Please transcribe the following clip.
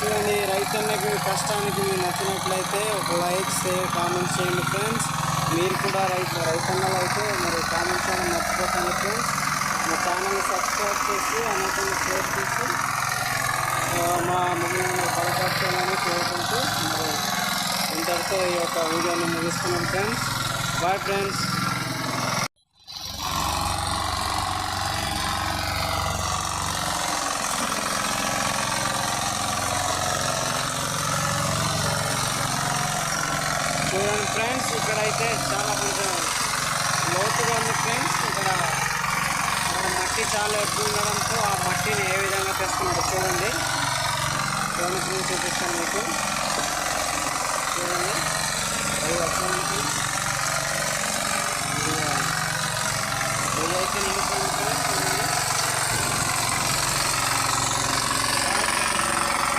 చూడండి, రైతన్నకి కష్టానికి మీరు నచ్చినట్లయితే ఒక లైక్, షేర్, కామెంట్ చేయండి ఫ్రెండ్స్. మీరు కూడా రైతన్నలు అయితే మరి కామెంట్ చేయడం మర్చిపోకండి ఫ్రెండ్స్. మా ఛానల్ని సబ్స్క్రైబ్ చేసి అనేకలు షేర్ చేసి మా మమ్మల్ని బలపరచాలని కోరుకుంటూ మరి ఇంతటితో ఈ యొక్క వీడియోని ముగిస్తున్నాం ఫ్రెండ్స్. Bye friends. చూడండి ఫ్రెండ్స్, ఇక్కడైతే చాలా కొంచెం లోతుగా ఉంది ఫ్రెండ్స్. ఇక్కడ మట్టి చాలా ఎక్కువ ఉండడంతో ఆ మట్టిని ఏ విధంగా తెస్తున్నారో చూడండి. ఫ్రెండ్స్ చూపిస్తాను మీకు. చూడండి, ఇదైతే నిండుతుంది ఫ్రెండ్స్. చూడండి.